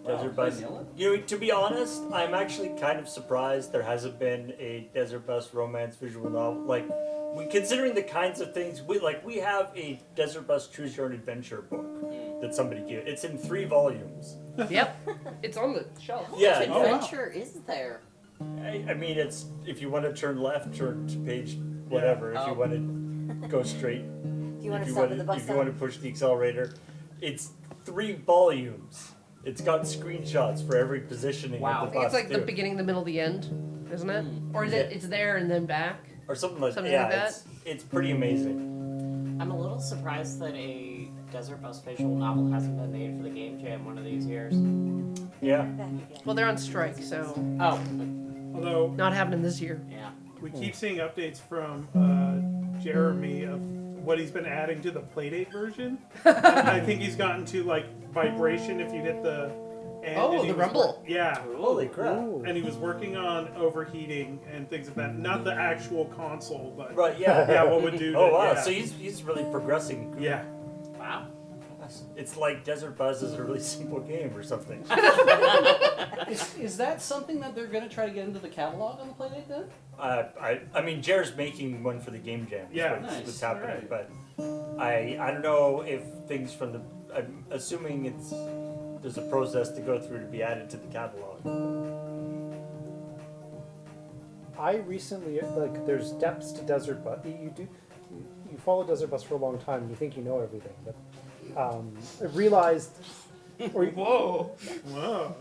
Desert Bus. To be honest, I'm actually kind of surprised there hasn't been a Desert Bus romance visual novel. Like, considering the kinds of things we have a Desert Bus Choose Your Own Adventure book that somebody gave. It's in 3 volumes. Yep, it's on the shelf. Yeah, Which adventure is there? I mean, it's if you want to turn left, turn to page whatever. If you want to go straight, If you want to stop at the bus if you stop. want to push the accelerator, it's 3 volumes. It's got screenshots for every positioning Wow. of I the think bus. it's like the too. beginning, the middle, the end, isn't it? Or is Yeah. it's there and then back? Or something like Something yeah, like that? It's pretty amazing. I'm a little surprised that a Desert Bus visual novel hasn't been made for the Game Jam one of these years. Yeah. Back again. Well, they're on strike, so Oh, Although not happening this year. yeah. we keep seeing updates from Jeremy of what he's been adding to the Playdate version. And I think he's gotten to like vibration if you hit the end. Oh, and he the was rumble. Yeah. Holy crap. And he was working on overheating and things like that. Not the actual console, but Right, yeah. yeah, what would do? Oh that, wow, yeah. so he's really progressing. Yeah. Wow. It's like Desert Bus is a really simple game or something. Is that something that they're going to try to get into the catalog on the Playdate then? I mean, Jer's making one for the Game Jam. Is Yeah. what's Nice. happening, Alright. but I don't know if things from the. I'm assuming there's a process to go through to be added to the catalog. I recently there's depths to Desert Bus. You follow Desert Bus for a long time and you think you know everything, but I realized. Whoa. Whoa.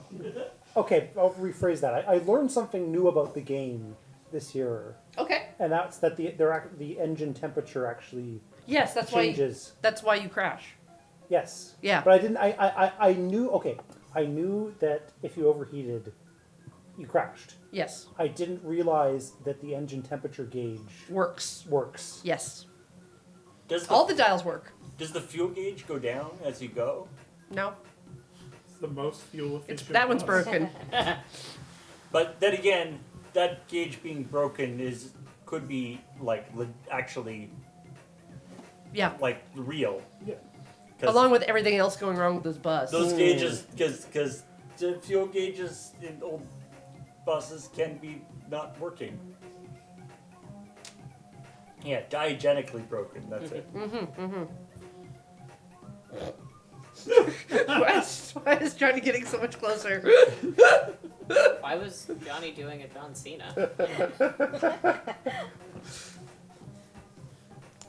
Okay, I'll rephrase that. I learned something new about the game this year, Okay. and that's that the engine temperature actually Yes, that's changes. why you crash. Yes. Yeah. But I didn't. I knew. Okay, I knew that if you overheated, you crashed. Yes. I didn't realize that the engine temperature gauge Works. works. Yes. Does All the dials work. does the fuel gauge go down as you go? No. It's the most fuel efficient. That one's bus. broken. But then again, that gauge being broken could be actually Yeah. like real. Yeah. 'Cause Along with everything else going wrong with this bus. those gauges, because the fuel gauges in old buses can be not working. Yeah, diegetically broken. That's it. Why is Johnny getting so much closer? Why was Johnny doing a John Cena?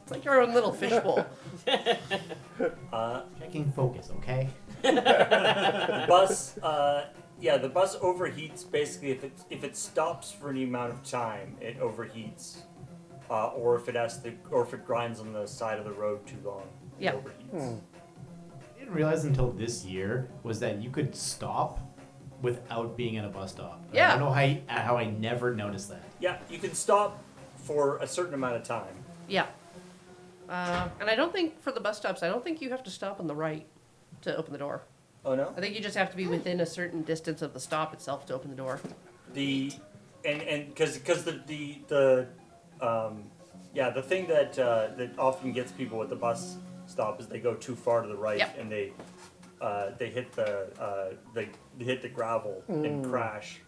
It's like your own little fishbowl. Checking focus, okay? The bus, the bus overheats basically if it stops for any amount of time, it overheats, or if it grinds on the side of the road too long, it Yeah. overheats. I didn't realize until this year was that you could stop without being at a bus stop. Yeah. I don't know how I never noticed that. Yeah, you can stop for a certain amount of time. Yeah. And I don't think for the bus stops, I don't think you have to stop on the right to open the door. Oh no. I think you just have to be within a certain distance of the stop itself to open the door. The because the thing that often gets people with the bus stop is they go too far to the right. Yep. And they hit the gravel and crash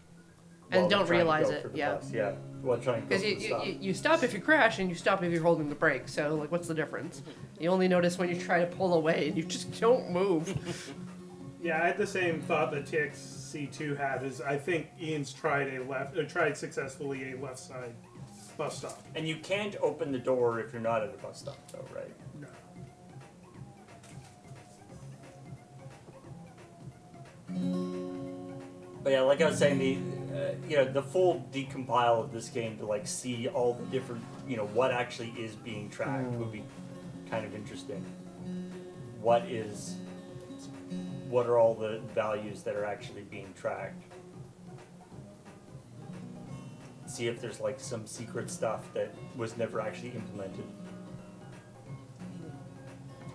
And while don't they're trying to realize go it, for the yeah. bus. Yeah, while trying to go Because for the stop. you stop if you crash and you stop if you're holding the brake. So, like, what's the difference? You only notice when you try to pull away and you just don't move. Yeah, I had the same thought that TXC2 had. Is I think Ian's tried successfully a left side bus stop. And you can't open the door if you're not at a bus stop, though, right? No. But yeah, like I was saying, the full decompile of this game to like see all the different, what actually is being tracked would be kind of interesting. What are all the values that are actually being tracked? See if there's like some secret stuff that was never actually implemented.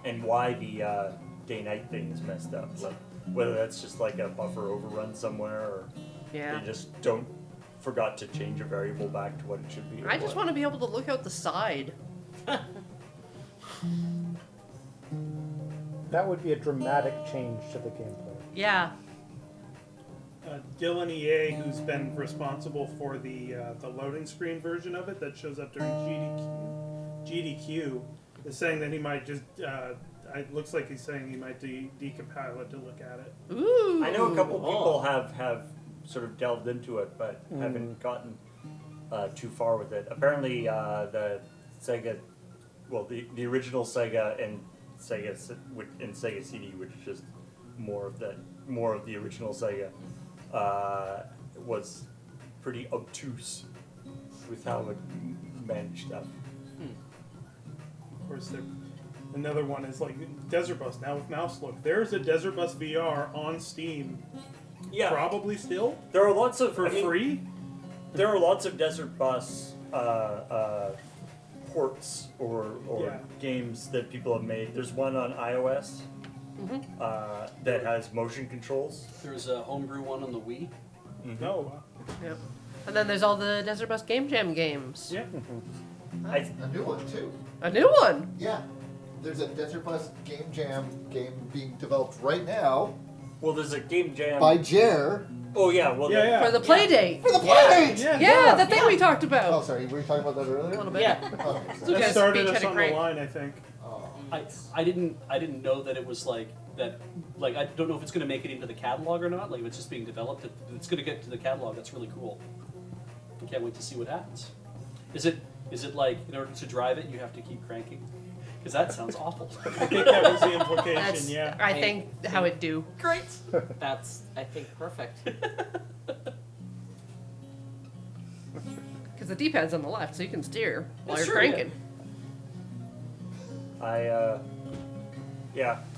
And why the day-night thing is messed up. Like whether that's just like a buffer overrun somewhere or Yeah. they just forgot to change a variable back to what it should be. or I just what. want to be able to look out the side. That would be a dramatic change to the gameplay. Yeah. Dylan EA, who's been responsible for the loading screen version of it that shows up during GDQ, is saying that he might just. It looks like he's saying he might decompile it to look at it. Ooh. I know a couple people have sort of delved into it, but haven't gotten too far with it. Apparently, the Sega, well, the original Sega and Sega CD, which is just more of the original Sega, was pretty obtuse with how it managed stuff. Of course, another one is like Desert Bus now with mouse look. There's a Desert Bus VR on Steam. Yeah, Probably still there are lots of free. There are lots of Desert Bus ports or games that people have made. There's one on iOS that has motion controls. There's a homebrew one on the Wii. No. Yep. And then there's all the Desert Bus Game Jam games. Yeah. A new one too. A new one. Yeah. There's a Desert Bus Game Jam game being developed right now Well, there's a game jam. by Jer Oh yeah, well Yeah. For the play date. for the Playdate! Yeah, the thing we talked Oh, about. sorry, were you talking about that A earlier? little bit. Yeah. Oh, So sorry. That guys, started Beach us had a on great- the line, I think. Oh. I didn't know that it was like that. Like I don't know if it's going to make it into the catalog or not. Like if it's just being developed, it's going to get to the catalog. That's really cool. I can't wait to see what happens. Is it like in order to drive it you have to keep cranking? Because that sounds awful. I think that was the implication. That's- Yeah. I think how it do. Great. That's, I think, perfect. Because the D-pad's on the left, so you can steer while That's you're true, yeah. cranking.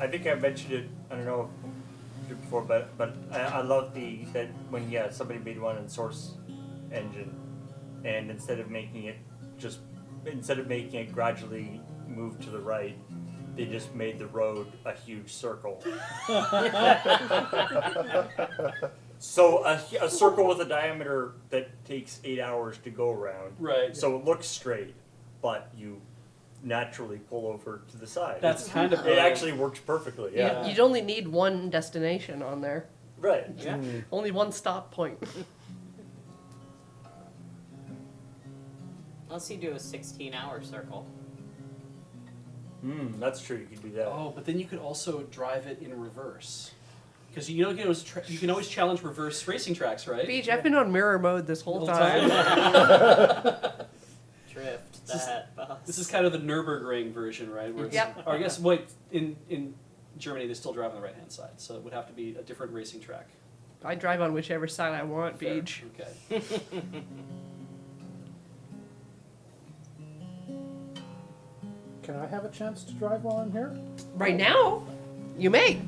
I think I mentioned it. I don't know before, but I love that when somebody made one in Source Engine, and instead of making it gradually move to the right, they just made the road a huge circle. So a circle with a diameter that takes 8 hours to go around. Right. So it looks straight, but you naturally pull over to the side. That's kind of It actually works perfectly. Yeah. You'd only need one destination on there. Right. Yeah. Only one stop point. Unless you do a 16-hour circle. That's true. You can do that. Oh, but then you could also drive it in reverse. Because you can always challenge reverse racing tracks, right? Beach, I've been on mirror mode this whole The whole time. Drift This is- that bus. This is kind of the Nürburgring version, right? Where it's, Yep. Or I guess wait, in Germany they still drive on the right hand side, so it would have to be a different racing track. I drive on whichever side I want, Fair. Beach. Okay. Can I have a chance to drive while I'm here? Right now, you may.